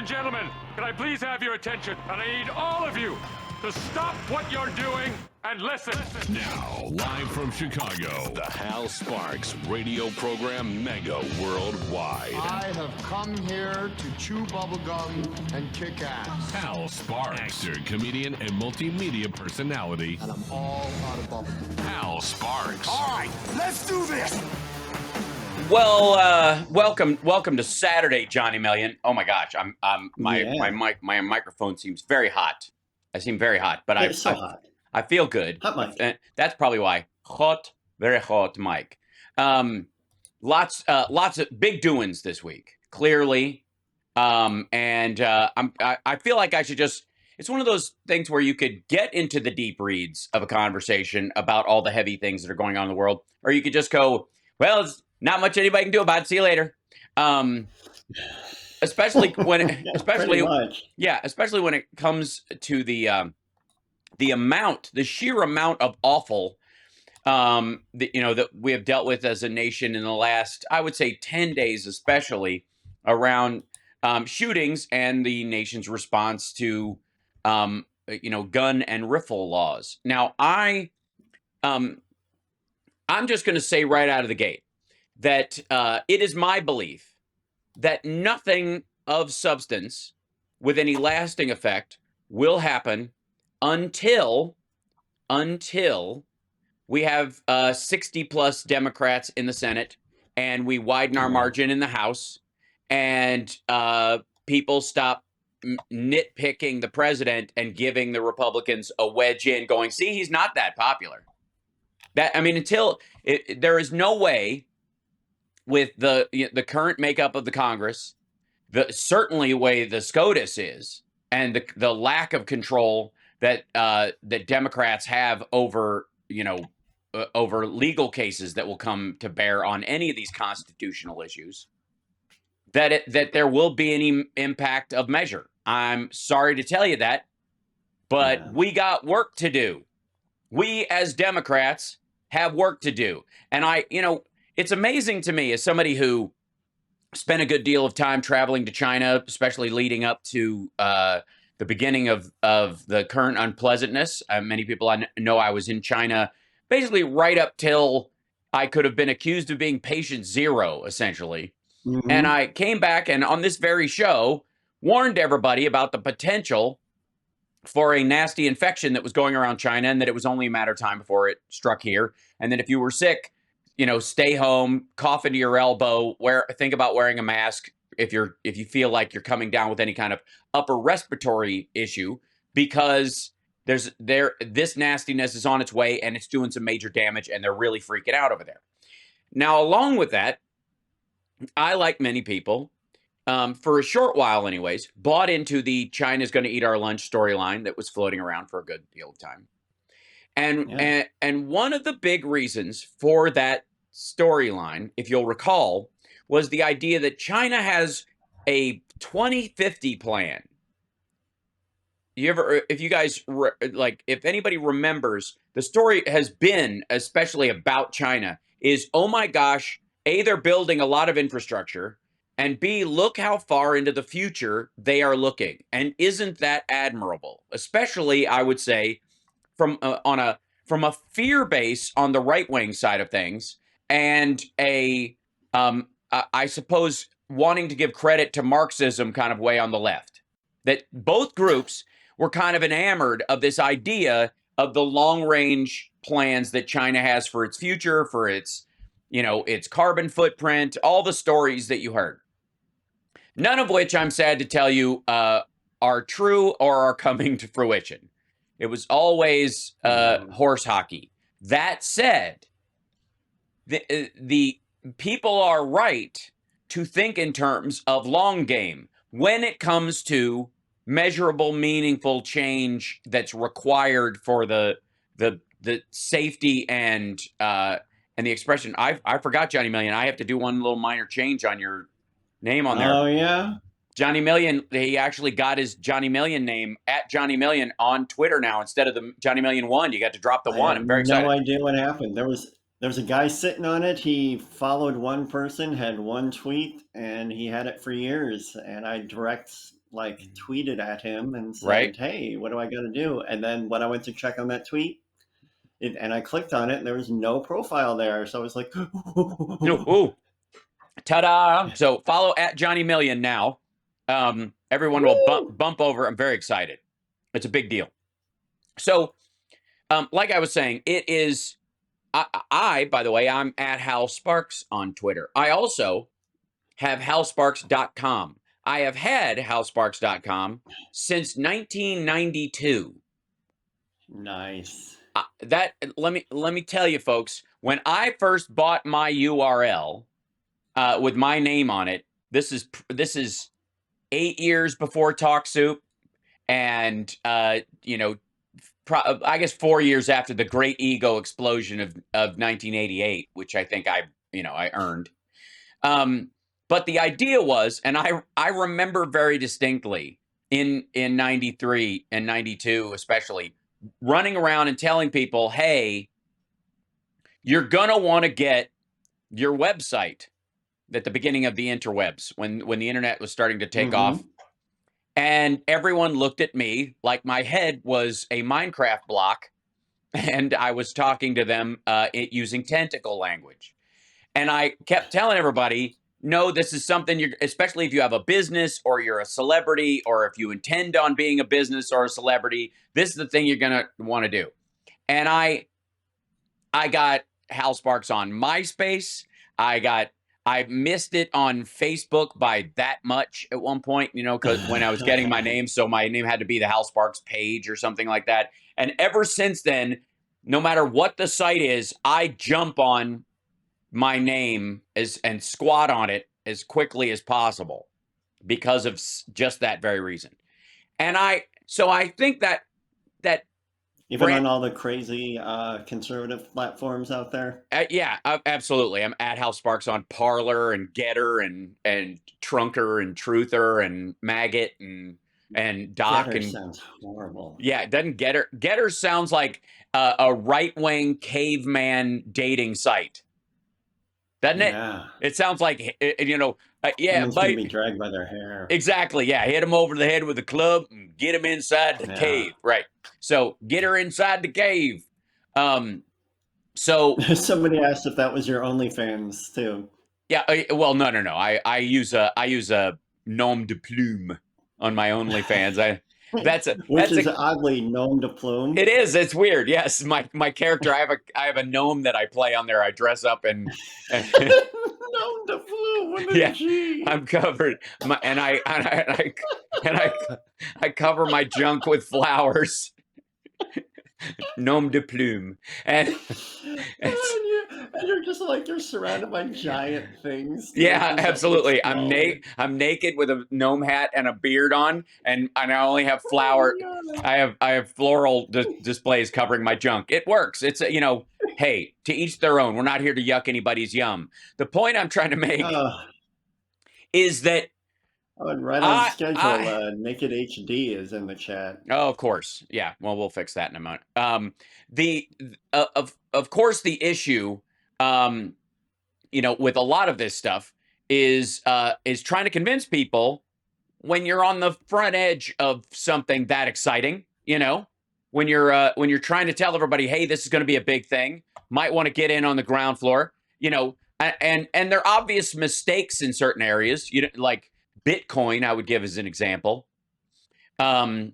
and gentlemen, can I please have your attention? And I need all of you to stop what you're doing and listen. Now, live from Chicago, the Hal Sparks radio program Mega Worldwide. I have come here to chew bubblegum and kick ass. Hal Sparks, actor, comedian, and multimedia personality. And I'm all out of bubblegum. Hal Sparks. All right, let's do this. Well, welcome to Saturday, Johnny Million. Oh my gosh, my microphone seems very hot. I seem very hot, but It's so hot. I feel good. Hot mic. That's probably why. Hot, very hot mic. Lots of big doings this week, clearly. I feel like I should just. It's one of those things where you could get into the deep reads of a conversation about all the heavy things that are going on in the world, or you could just go, well, it's not much anybody can do about it. See you later. Especially when, especially when it comes to the sheer amount of awful, that we have dealt with as a nation in the last, I would say, 10 days, especially around shootings and the nation's response to, gun and riffle laws. Now, I'm just going to say right out of the gate that it is my belief that nothing of substance with any lasting effect will happen until we have 60 plus Democrats in the Senate and we widen our margin in the House and people stop nitpicking the president and giving the Republicans a wedge in going, see, he's not that popular. There is no way with the current makeup of the Congress, certainly the way the SCOTUS is, and the lack of control that Democrats have over legal cases that will come to bear on any of these constitutional issues, that there will be any impact of measure. I'm sorry to tell you that, but we got work to do. We as Democrats have work to do, and it's amazing to me as somebody who spent a good deal of time traveling to China, especially leading up to the beginning of the current unpleasantness. Many people I know I was in China basically right up till I could have been accused of being patient zero, essentially. Mm-hmm. And I came back and on this very show warned everybody about the potential for a nasty infection that was going around China and that it was only a matter of time before it struck here. And that if you were sick, stay home, cough into your elbow, think about wearing a mask if you feel like you're coming down with any kind of upper respiratory issue, because this nastiness is on its way and it's doing some major damage and they're really freaking out over there. Now, along with that, I, like many people, for a short while anyways, bought into the China's going to eat our lunch storyline that was floating around for a good deal of time. And one of the big reasons for that storyline, if you'll recall, was the idea that China has a 2050 plan. If anybody remembers, the story has been, especially about China, is, oh my gosh, A, they're building a lot of infrastructure, and B, look how far into the future they are looking. And isn't that admirable? Especially, I would say, from a fear base on the right-wing side of things, and I suppose wanting to give credit to Marxism kind of way on the left. That both groups were kind of enamored of this idea of the long-range plans that China has for its future, for its carbon footprint, all the stories that you heard. None of which, I'm sad to tell you, are true or are coming to fruition. It was always horse hockey. That said, the people are right to think in terms of long game when it comes to measurable, meaningful change that's required for the safety and the expression. I forgot, Johnny Million. I have to do one little minor change on your name on there. Oh, yeah? Johnny Million, he actually got his Johnny Million name at Johnny Million on Twitter now instead of the Johnny Million 1. You got to drop the 1. I'm very excited. No idea what happened. There was a guy sitting on it. He followed one person, had one tweet, and he had it for years. And I like tweeted at him and said, Right. "Hey, what do I got to do?" And then when I went to check on that tweet, and I clicked on it, and there was no profile there. So I was like, Ooh, ta-da! So follow at Johnny Million now. Everyone will bump over. I'm very excited. It's a big deal. So, like I was saying, it is. I, by the way, I'm at Hal Sparks on Twitter. I also have halsparks.com. I have had halsparks.com since 1992. Nice. Let me tell you, folks. When I first bought my URL with my name on it, this is 8 years before TalkSoup, and I guess 4 years after the great ego explosion of 1988, which I think I earned. But the idea was, and I remember very distinctly in 93 and 92 especially, running around and telling people, hey, you're gonna want to get your website at the beginning of the interwebs, when the internet was starting to take off. And everyone looked at me like my head was a Minecraft block, and I was talking to them using tentacle language. And I kept telling everybody, no, this is something especially if you have a business or you're a celebrity, or if you intend on being a business or a celebrity, this is the thing you're going to want to do. And I got Hal Sparks on MySpace. I missed it on Facebook by that much at one point, because when I was getting my name, so my name had to be the Hal Sparks page or something like that. And ever since then, no matter what the site is, I jump on my name and squat on it as quickly as possible because of just that very reason. And I think that even on all the crazy conservative platforms out there. Yeah, absolutely. I'm at Hal Sparks on Parler and Getter and Trunker and Truther and Maggot and Doc. Getter and sounds horrible. Yeah, doesn't Getter sounds like a right-wing caveman dating site, doesn't it? Yeah. It sounds like Someone's gonna be dragged by their hair. Exactly. Yeah, hit him over the head with a club and get him inside the cave. Right. So get her inside the cave. So somebody asked if that was your OnlyFans too. Yeah. Well, no. I use a nom de plume on my OnlyFans. Which is oddly nom de plume. It is. It's weird. Yes, my character. I have a gnome that I play on there. I dress up and nom de plume with a G. I'm covered. And I cover my junk with flowers. Nom de plume. And you're just like, you're surrounded by giant things. Yeah, absolutely. I'm naked with a gnome hat and a beard on, and I only have flower. I have floral displays covering my junk. It works. It's hey, to each their own. We're not here to yuck anybody's yum. The point I'm trying to make is that. Oh, and right on schedule, Naked HD is in the chat. Oh, of course. Yeah. Well, we'll fix that in a moment. Of course, the issue, with a lot of this stuff is trying to convince people when you're on the front edge of something that exciting. When you're trying to tell everybody, hey, this is going to be a big thing. Might want to get in on the ground floor. And there are obvious mistakes in certain areas. Like Bitcoin, I would give as an example, or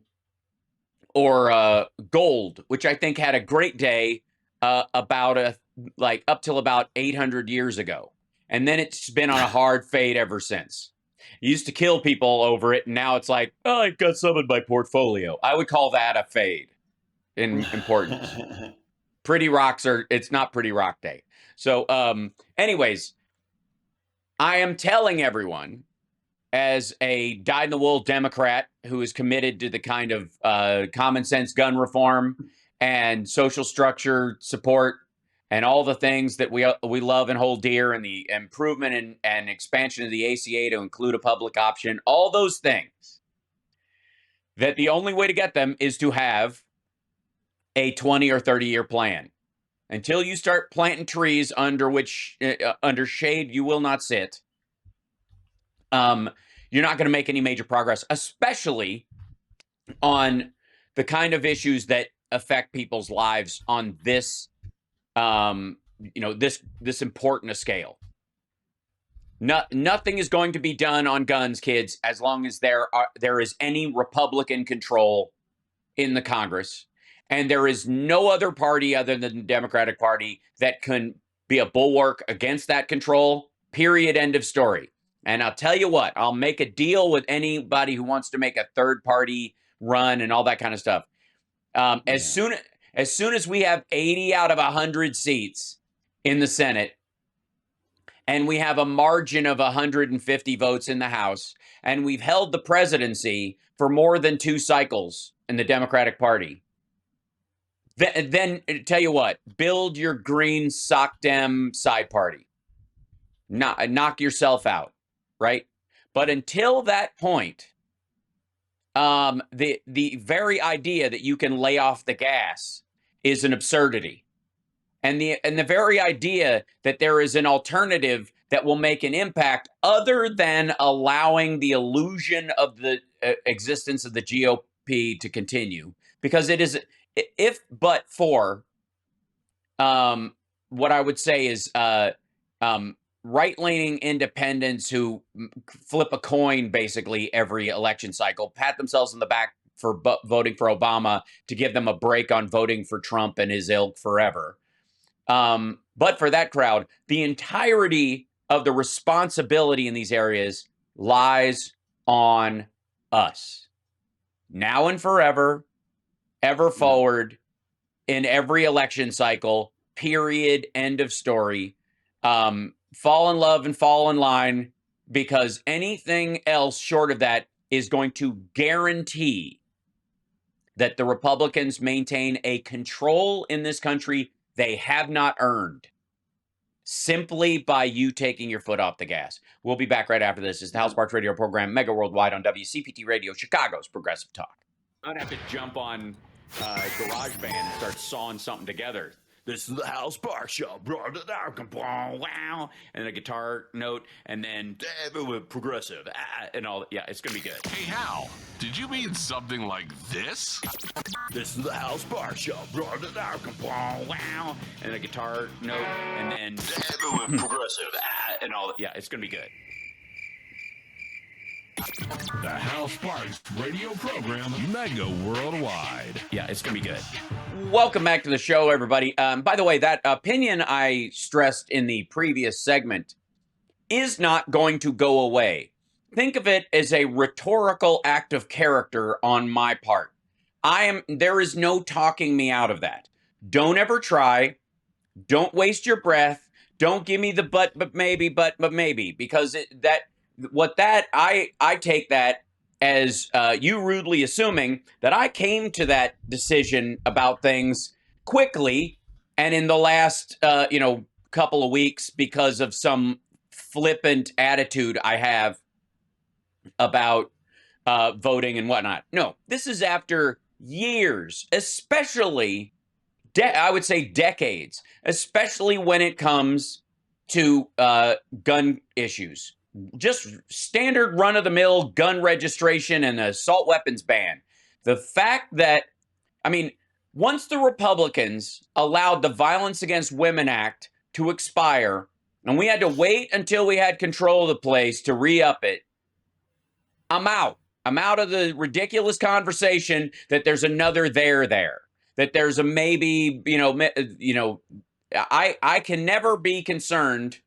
gold, which I think had a great day up till about 800 years ago, and then it's been on a hard fade ever since. You used to kill people over it, and now it's like, oh, I got some in my portfolio. I would call that a fade in importance. It's not Pretty Rock Day. So, anyways, I am telling everyone, as a dyed-in-the-wool Democrat who is committed to the kind of common sense gun reform and social structure support and all the things that we love and hold dear, and the improvement and expansion of the ACA to include a public option, all those things, that the only way to get them is to have a 20 or 30-year plan. Until you start planting trees under shade you will not sit, you're not going to make any major progress, especially on the kind of issues that affect people's lives on this, this important a scale. Nothing is going to be done on guns, kids, as long as there is any Republican control in the Congress. And there is no other party other than the Democratic Party that can be a bulwark against that control, period, end of story. And I'll tell you what, I'll make a deal with anybody who wants to make a third party run and all that kind of stuff. As soon as we have 80 out of 100 seats in the Senate, and we have a margin of 150 votes in the House, and we've held the presidency for more than 2 cycles in the Democratic Party, then tell you what, build your green sock dem side party. Knock yourself out, right? But until that point, the very idea that you can lay off the gas is an absurdity. And the very idea that there is an alternative that will make an impact other than allowing the illusion of the existence of the GOP to continue, because it is, if but for what I would say is right-leaning independents who flip a coin basically every election cycle, pat themselves on the back for voting for Obama to give them a break on voting for Trump and his ilk forever. But for that crowd, the entirety of the responsibility in these areas lies on us. Now and forever, ever forward, in every election cycle, period, end of story. Fall in love and fall in line, because anything else short of that is going to guarantee that the Republicans maintain a control in this country they have not earned, simply by you taking your foot off the gas. We'll be back right after this. It's the Hal Sparks radio program, Mega Worldwide on WCPT Radio, Chicago's Progressive Talk. I'd have to jump on GarageBand and start sawing something together. This is the Hal Sparks Show. Wow. And a guitar note, and then progressive, and all. Yeah, it's going to be good. Hey, Hal, did you mean something like this? This is the Hal Sparks Show. Wow. And a guitar note, and then progressive, and all. Yeah, it's going to be good. The Hal Sparks radio program, Mega Worldwide. Yeah, it's going to be good. Welcome back to the show, everybody. By the way, that opinion I stressed in the previous segment is not going to go away. Think of it as a rhetorical act of character on my part. There is no talking me out of that. Don't ever try. Don't waste your breath. Don't give me the but maybe, because I take that as you rudely assuming that I came to that decision about things quickly and in the last couple of weeks because of some flippant attitude I have about voting and whatnot. No, this is after years, especially I would say decades, especially when it comes to gun issues. Just standard run-of-the-mill gun registration and assault weapons ban. The fact that, once the Republicans allowed the Violence Against Women Act to expire, and we had to wait until we had control of the place to re-up it, I'm out. I'm out of the ridiculous conversation that there's another there, that there's a maybe, I can never be concerned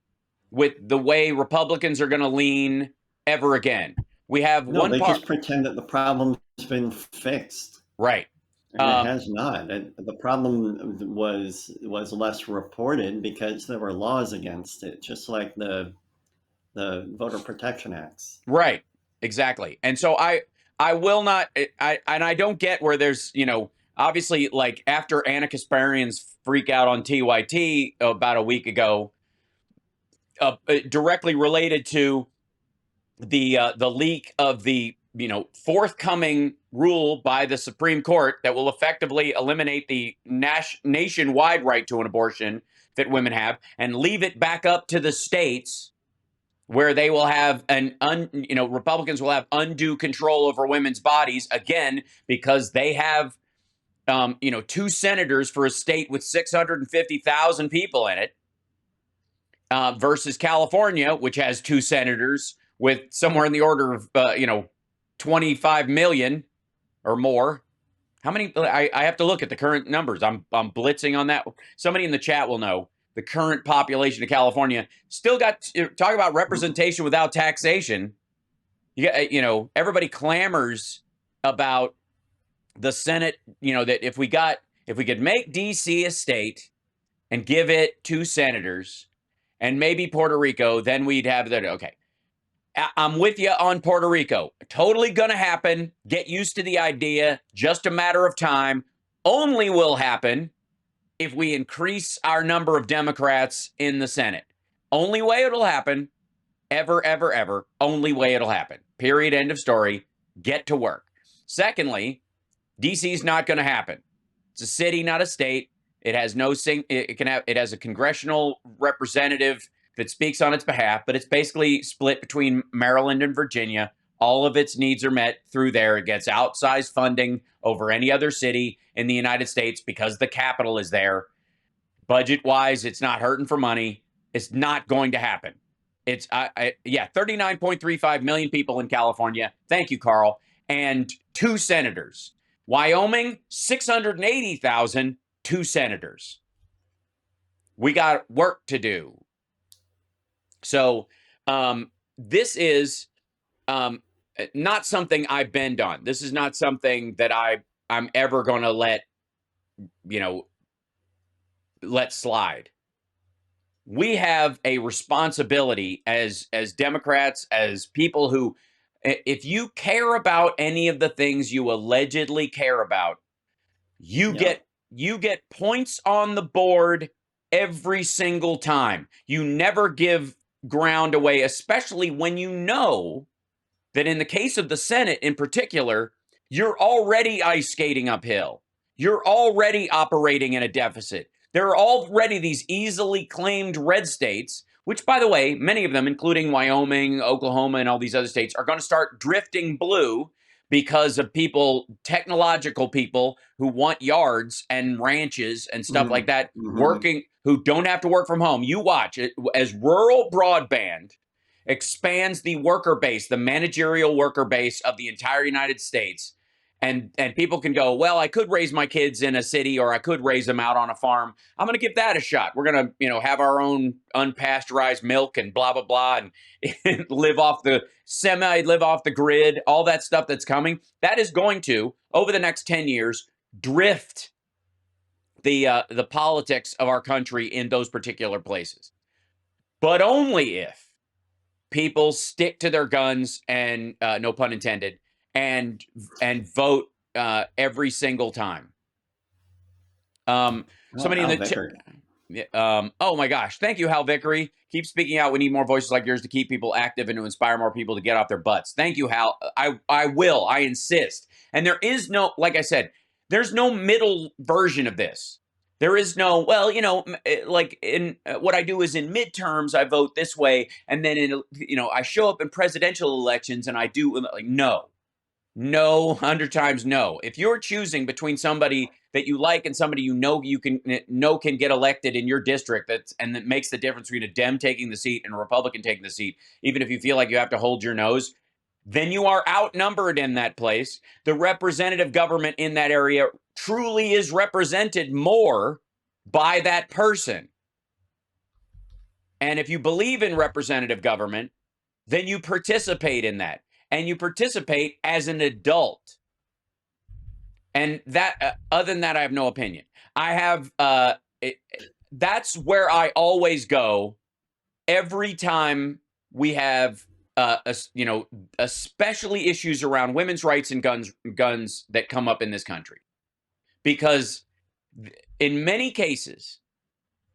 with the way Republicans are going to lean ever again. We have they just pretend that the problem's been fixed. Right. And it has not. The problem was less reported because there were laws against it, just like the Voter Protection Acts. Right. Exactly. And so I will not, I don't get where there's, obviously, like after Anna Kasparian's freak out on TYT about a week ago, directly related to the leak of the forthcoming rule by the Supreme Court that will effectively eliminate the nationwide right to an abortion that women have and leave it back up to the states. where they will have Republicans will have undue control over women's bodies again because they have 2 senators for a state with 650,000 people in it, versus California, which has 2 senators with somewhere in the order of 25 million or more. How many? I have to look at the current numbers. I'm blitzing on that. Somebody in the chat will know the current population of California. Still got talk about representation without taxation. Everybody clamors about the Senate. That if we could make DC a state and give it 2 senators and maybe Puerto Rico, then we'd have that. Okay. I'm with you on Puerto Rico. Totally going to happen. Get used to the idea. Just a matter of time. Only will happen if we increase our number of Democrats in the Senate. Only way it'll happen. Ever, ever, ever. Only way it'll happen. Period. End of story. Get to work. Secondly, DC's not going to happen. It's a city, not a state. It has it has a congressional representative that speaks on its behalf, but it's basically split between Maryland and Virginia. All of its needs are met through there. It gets outsized funding over any other city in the United States because the capital is there. Budget-wise, it's not hurting for money. It's not going to happen. It's 39.35 million people in California. Thank you, Carl. And 2 senators. Wyoming, 680,000, 2 senators. We got work to do. So this is not something I bend on. This is not something that I'm ever going to let slide. We have a responsibility as Democrats, as people who, if you care about any of the things you allegedly care about, you get points on the board every single time. You never give ground away, especially when you know that in the case of the Senate in particular, you're already ice skating uphill. You're already operating in a deficit. There are already these easily claimed red states, which, by the way, many of them, including Wyoming, Oklahoma, and all these other states, are going to start drifting blue because of technological people who want yards and ranches and stuff like that, working, who don't have to work from home. You watch it as rural broadband expands the worker base, the managerial worker base of the entire United States. And people can go, well, I could raise my kids in a city or I could raise them out on a farm. I'm going to give that a shot. We're going to, have our own unpasteurized milk and blah, blah, blah, and live off the grid, all that stuff that's coming. That is going to, over the next 10 years, drift the politics of our country in those particular places. But only if people stick to their guns and, no pun intended, and vote every single time. Somebody in the chat. Oh my gosh. Thank you, Hal Vickery. Keep speaking out. We need more voices like yours to keep people active and to inspire more people to get off their butts. Thank you, Hal. I will. I insist. And there is no, like I said, there's no middle version of this. There is no, like in what I do is in midterms, I vote this way. And then, I show up in presidential elections and I do like, no. No, 100 times no. If you're choosing between somebody that you like and somebody can get elected in your district, that makes the difference between a Dem taking the seat and a Republican taking the seat, even if you feel like you have to hold your nose, then you are outnumbered in that place. The representative government in that area truly is represented more by that person. And if you believe in representative government, then you participate in that. And you participate as an adult. And that, other than that, I have no opinion. I have, that's where I always go every time we have, especially issues around women's rights and guns that come up in this country. Because in many cases,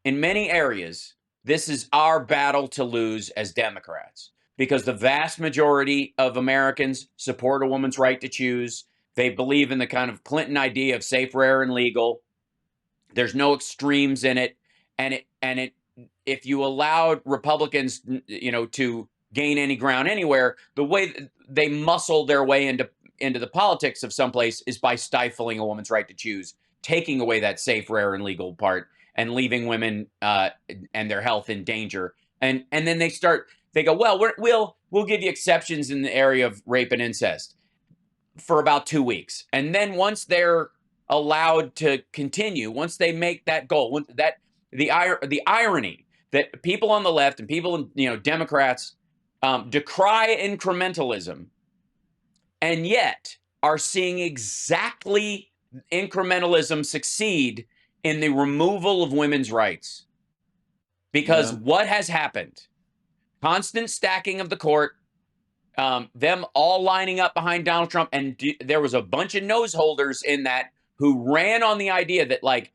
in many areas, this is our battle to lose as Democrats. Because the vast majority of Americans support a woman's right to choose. They believe in the kind of Clinton idea of safe, rare, and legal. There's no extremes in it. And if you allowed Republicans, to gain any ground anywhere. The way that they muscle their way into the politics of someplace is by stifling a woman's right to choose, taking away that safe, rare, and legal part, and leaving women and their health in danger. And then they go, well, we'll give you exceptions in the area of rape and incest for about 2 weeks, and then once they're allowed to continue, once they make that goal, the irony that people on the left and people, Democrats, decry incrementalism, and yet are seeing exactly incrementalism succeed in the removal of women's rights. Because what has happened? Constant stacking of the court, them all lining up behind Donald Trump, and there was a bunch of nose holders in that who ran on the idea that, like,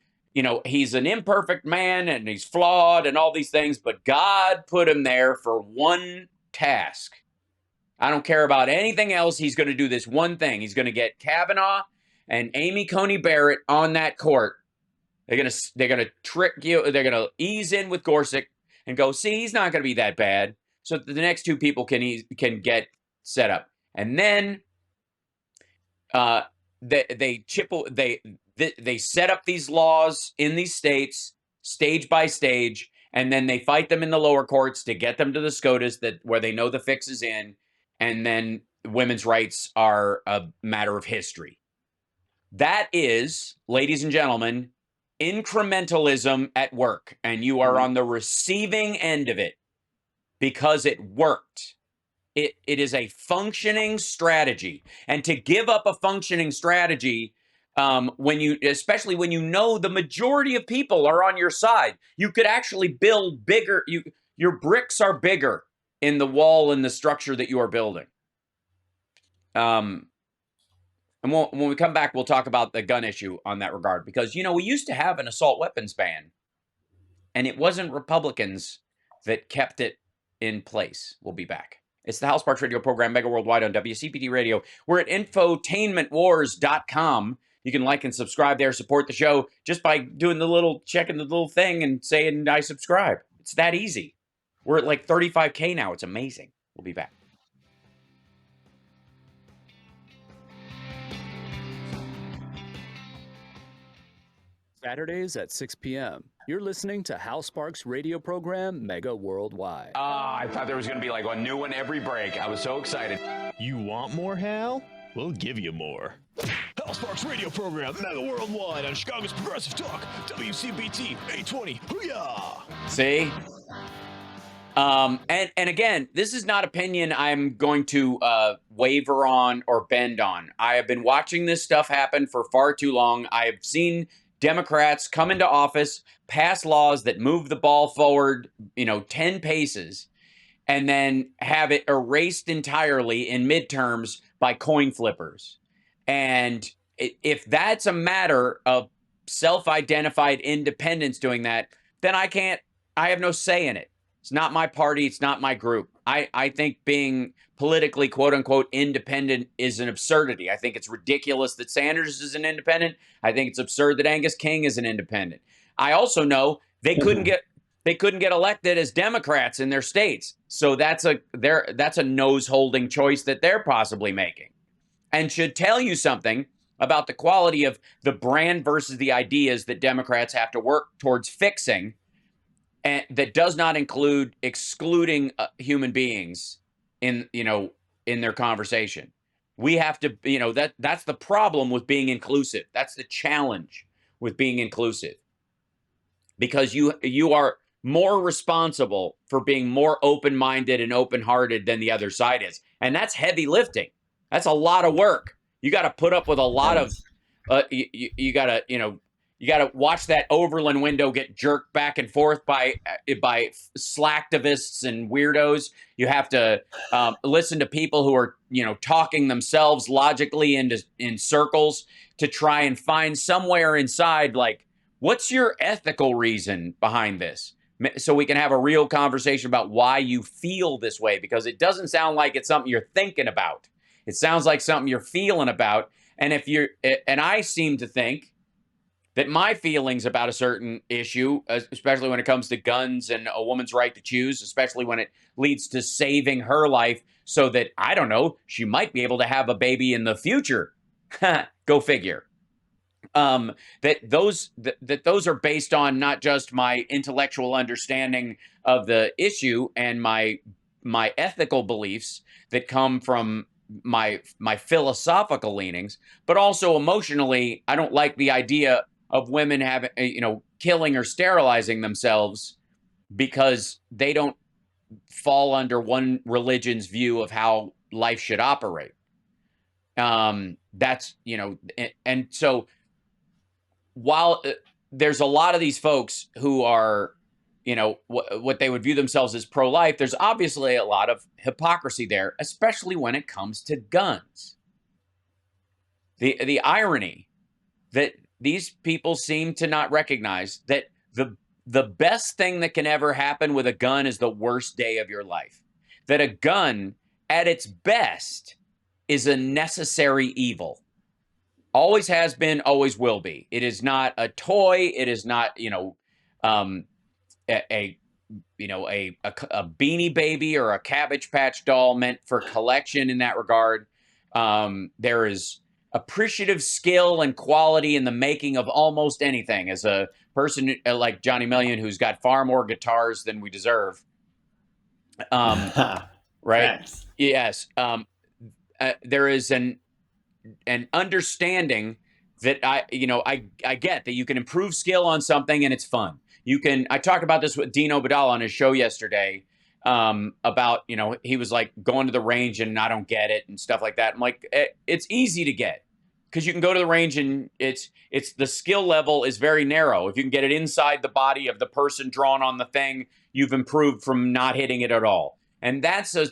he's an imperfect man and he's flawed and all these things, but God put him there for one task. I don't care about anything else. He's going to do this one thing. He's going to get Kavanaugh and Amy Coney Barrett on that court. They're going to trick you. They're going to ease in with Gorsuch and go, see, he's not going to be that bad. So the next two people can get set up. And then they set up these laws in these states, stage by stage, and then they fight them in the lower courts to get them to the SCOTUS where they know the fix is in, and then women's rights are a matter of history. That is, ladies and gentlemen, incrementalism at work, and you are on the receiving end of it because it worked. It is a functioning strategy, and to give up a functioning strategy, especially when you know the majority of people are on your side, you could actually build bigger. Your bricks are bigger in the wall and the structure that you are building. And when we come back, we'll talk about the gun issue on that regard, because we used to have an assault weapons ban, and it wasn't Republicans that kept it in place. We'll be back. It's the Hal Sparks radio program, Mega Worldwide on WCPT Radio. We're at infotainmentwars.com. You can like and subscribe there, support the show just by checking the little thing and saying I subscribe. It's that easy. We're at like 35K now. It's amazing. We'll be back. Saturdays at 6 p.m. You're listening to Hal Sparks' radio program, Mega Worldwide. I thought there was going to be like a new one every break. I was so excited. You want more, Hal? We'll give you more. Hal Sparks' radio program, Mega Worldwide on Chicago's Progressive Talk, WCPT 820. Hoo-yah! See? And again, this is not opinion I'm going to waver on or bend on. I have been watching this stuff happen for far too long. I have seen Democrats come into office, pass laws that move the ball forward, 10 paces, and then have it erased entirely in midterms by coin flippers. And if that's a matter of self-identified independents doing that, then I have no say in it. It's not my party. It's not my group. I think being politically, quote unquote, independent is an absurdity. I think it's ridiculous that Sanders is an independent. I think it's absurd that Angus King is an independent. I also know they couldn't get elected as Democrats in their states. So that's a nose holding choice that they're possibly making, and should tell you something about the quality of the brand versus the ideas that Democrats have to work towards fixing. And that does not include excluding human beings in their conversation. We have to, that's the problem with being inclusive. That's the challenge with being inclusive, because you are more responsible for being more open-minded and open-hearted than the other side is, and that's heavy lifting. That's a lot of work. You got to put up with a lot of. You got to You got to watch that Overland window get jerked back and forth by slacktivists and weirdos. You have to listen to people who are, talking themselves logically in circles to try and find somewhere inside, like, what's your ethical reason behind this? So we can have a real conversation about why you feel this way, because it doesn't sound like it's something you're thinking about. It sounds like something you're feeling about. And I seem to think that my feelings about a certain issue, especially when it comes to guns and a woman's right to choose, especially when it leads to saving her life so that, I don't know, she might be able to have a baby in the future. Go figure. That those are based on not just my intellectual understanding of the issue and my ethical beliefs that come from my philosophical leanings, but also emotionally, I don't like the idea of women having, killing or sterilizing themselves because they don't fall under one religion's view of how life should operate. That's, and so while there's a lot of these folks who are, what they would view themselves as pro-life, there's obviously a lot of hypocrisy there, especially when it comes to guns. The irony that these people seem to not recognize that the best thing that can ever happen with a gun is the worst day of your life. That a gun, at its best, is a necessary evil. Always has been, always will be. It is not a toy. It is not, a Beanie Baby or a Cabbage Patch doll meant for collection in that regard. There is appreciative skill and quality in the making of almost anything. As a person like Johnny Million, who's got far more guitars than we deserve, right? Facts. Yes. There is an understanding that I get that you can improve skill on something and it's fun. I talked about this with Dino Badal on his show yesterday, about, he was like going to the range and I don't get it and stuff like that. I'm like, it's easy to get because you can go to the range and it's the skill level is very narrow. If you can get it inside the body of the person drawn on the thing, you've improved from not hitting it at all. And that's a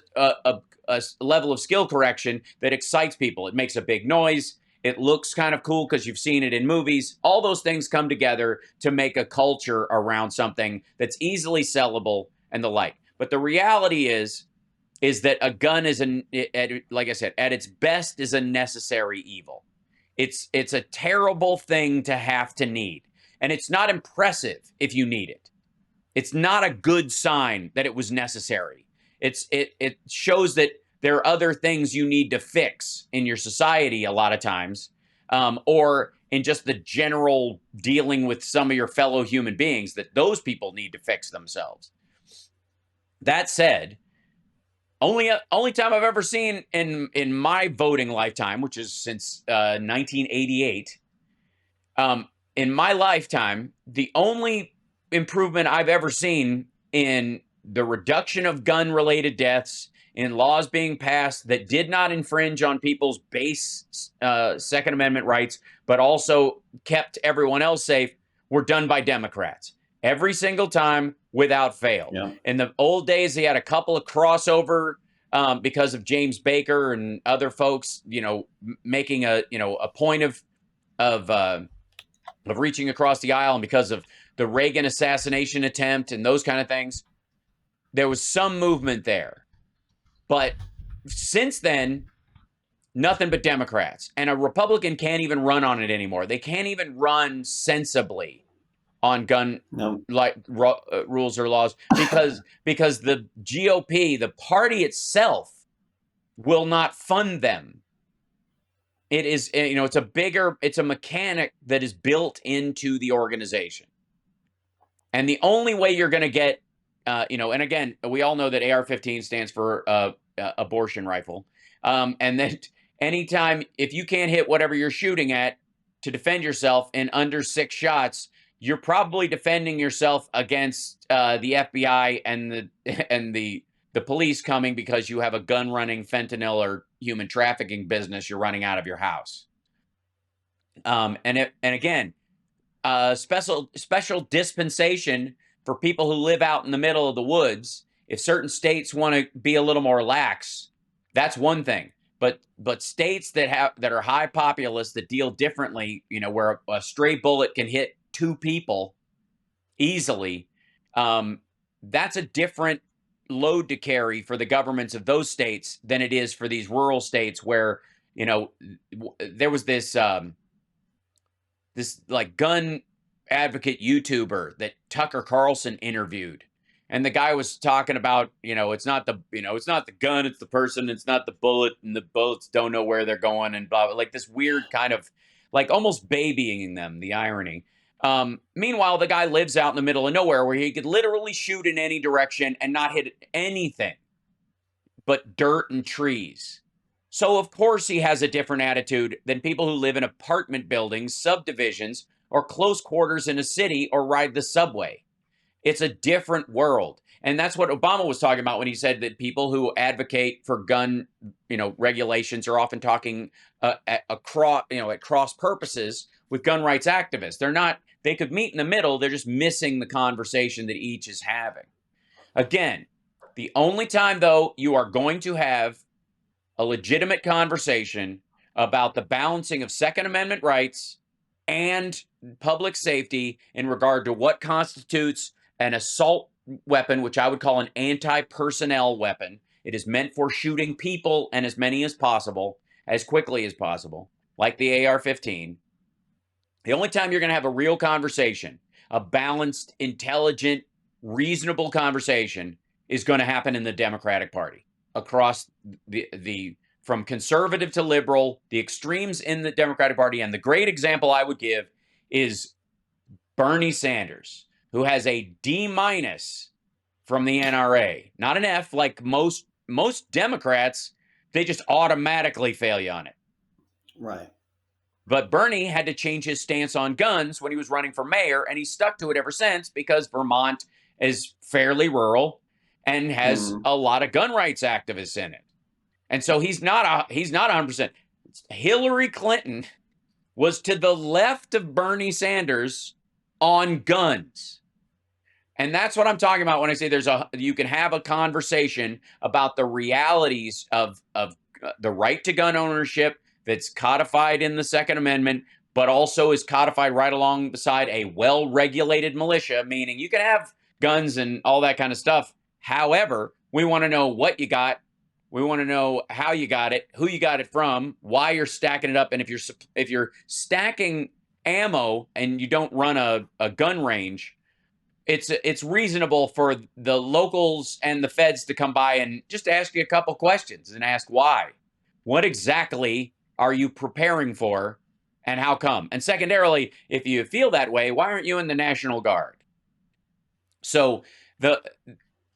level of skill correction that excites people. It makes a big noise. It looks kind of cool because you've seen it in movies. All those things come together to make a culture around something that's easily sellable and the like. But the reality is that a gun is, like I said, at its best is a necessary evil. It's a terrible thing to have to need. And it's not impressive if you need it. It's not a good sign that it was necessary. It shows that there are other things you need to fix in your society a lot of times, or in just the general dealing with some of your fellow human beings, that those people need to fix themselves. That said, only time I've ever seen in my voting lifetime, which is since 1988, in my lifetime, the only improvement I've ever seen in the reduction of gun-related deaths, in laws being passed that did not infringe on people's base Second Amendment rights, but also kept everyone else safe, were done by Democrats. Every single time, without fail. Yeah. In the old days, they had a couple of crossover because of James Baker and other folks, making a point of reaching across the aisle, and because of the Reagan assassination attempt and those kind of things, there was some movement there. But since then, nothing but Democrats. And a Republican can't even run on it anymore. They can't even run sensibly on gun rules or laws because the GOP, the party itself, will not fund them. It is, it's a mechanic that is built into the organization. And the only way you're going to get, and again, we all know that AR-15 stands for abortion rifle. And that anytime, if you can't hit whatever you're shooting at to defend yourself in under 6 shots, you're probably defending yourself against the FBI and the police coming because you have a gun-running fentanyl or human trafficking business you're running out of your house. And again, special dispensation for people who live out in the middle of the woods. If certain states want to be a little more lax, that's one thing. But states that are high populous, that deal differently, where a stray bullet can hit 2 people easily, that's a different load to carry for the governments of those states than it is for these rural states where, there was this this like gun advocate YouTuber that Tucker Carlson interviewed. And the guy was talking about, it's not the gun, it's the person, it's not the bullet, and the bullets don't know where they're going, and blah, blah, like this weird kind of like almost babying them, the irony. Meanwhile, the guy lives out in the middle of nowhere where he could literally shoot in any direction and not hit anything but dirt and trees. So of course he has a different attitude than people who live in apartment buildings, subdivisions, or close quarters in a city or ride the subway. It's a different world. And that's what Obama was talking about when he said that people who advocate for gun, regulations are often talking at cross purposes with gun rights activists. They could meet in the middle. They're just missing the conversation that each is having. Again, the only time, though, you are going to have a legitimate conversation about the balancing of Second Amendment rights and public safety in regard to what constitutes an assault weapon, which I would call an anti-personnel weapon. It is meant for shooting people, and as many as possible, as quickly as possible, like the AR-15. The only time you're going to have a real conversation, a balanced, intelligent, reasonable conversation, is going to happen in the Democratic Party across from conservative to liberal, the extremes in the Democratic Party. And the great example I would give is Bernie Sanders, who has a D- from the NRA, not an F like most Democrats. They just automatically fail you on it. Right. But Bernie had to change his stance on guns when he was running for mayor, and he stuck to it ever since because Vermont is fairly rural and has a lot of gun rights activists in it. And so he's not 100%. Hillary Clinton was to the left of Bernie Sanders on guns. And that's what I'm talking about when I say you can have a conversation about the realities of the right to gun ownership that's codified in the Second Amendment, but also is codified right alongside a well-regulated militia, meaning you can have guns and all that kind of stuff. However, we want to know what you got. We want to know how you got it, who you got it from, why you're stacking it up, and if you're stacking ammo and you don't run a gun range, it's reasonable for the locals and the feds to come by and just ask you a couple questions and ask why. What exactly are you preparing for, and how come? And secondarily, if you feel that way, why aren't you in the National Guard? So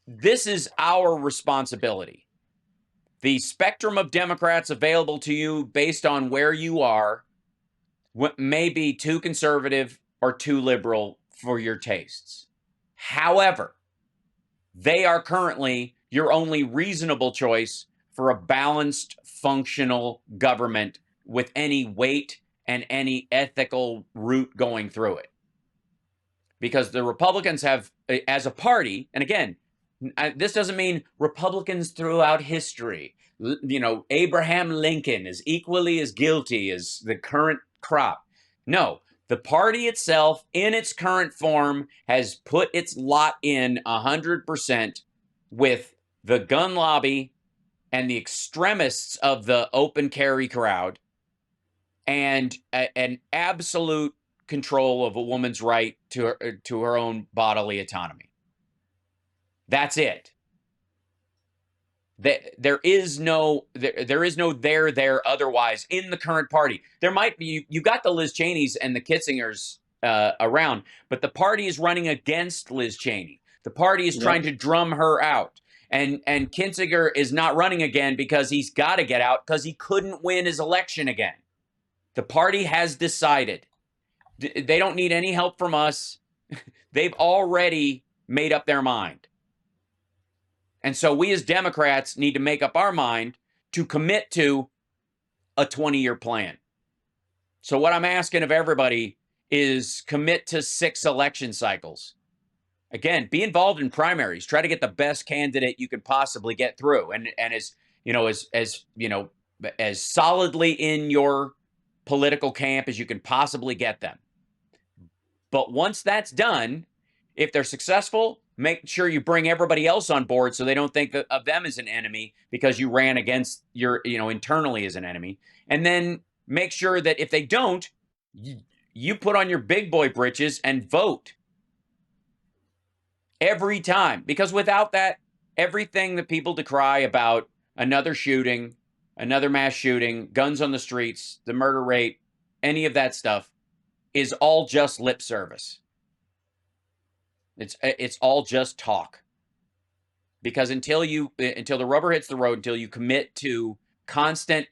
this is our responsibility. The spectrum of Democrats available to you based on where you are may be too conservative or too liberal for your tastes. However, they are currently your only reasonable choice for a balanced, functional government with any weight and any ethical route going through it. Because the Republicans have, as a party, and again, this doesn't mean Republicans throughout history. Abraham Lincoln is equally as guilty as the current crop. No, the party itself, in its current form, has put its lot in 100% with the gun lobby and the extremists of the open carry crowd, and an absolute control of a woman's right to her own bodily autonomy. That's it. There is no there otherwise in the current party. There might be, you got the Liz Cheneys and the Kitzingers around, but the party is running against Liz Cheney. The party is trying to drum her out. And Kinzinger is not running again because he's got to get out because he couldn't win his election again. The party has decided. They don't need any help from us. They've already made up their mind. And so we as Democrats need to make up our mind to commit to a 20-year plan. So what I'm asking of everybody is commit to 6 election cycles. Again, be involved in primaries. Try to get the best candidate you can possibly get through, and as solidly in your political camp as you can possibly get them. But once that's done, if they're successful, make sure you bring everybody else on board so they don't think of them as an enemy because you ran against your, internally as an enemy. And then make sure that if they don't, you put on your big boy britches and vote every time. Because without that, everything that people decry about another shooting, another mass shooting, guns on the streets, the murder rate, any of that stuff is all just lip service. It's all just talk. Because until the rubber hits the road, until you commit to constant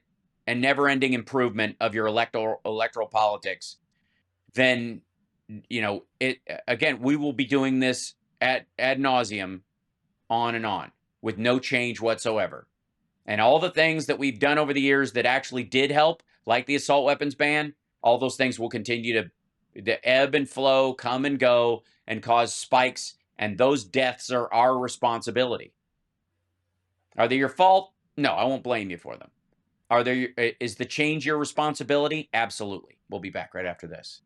and never-ending improvement of your electoral politics, then again, we will be doing this ad nauseum, on and on, with no change whatsoever. And all the things that we've done over the years that actually did help, like the assault weapons ban, all those things will continue to ebb and flow, come and go, and cause spikes. And those deaths are our responsibility. Are they your fault? No, I won't blame you for them. Is the change your responsibility? Absolutely. We'll be back right after this.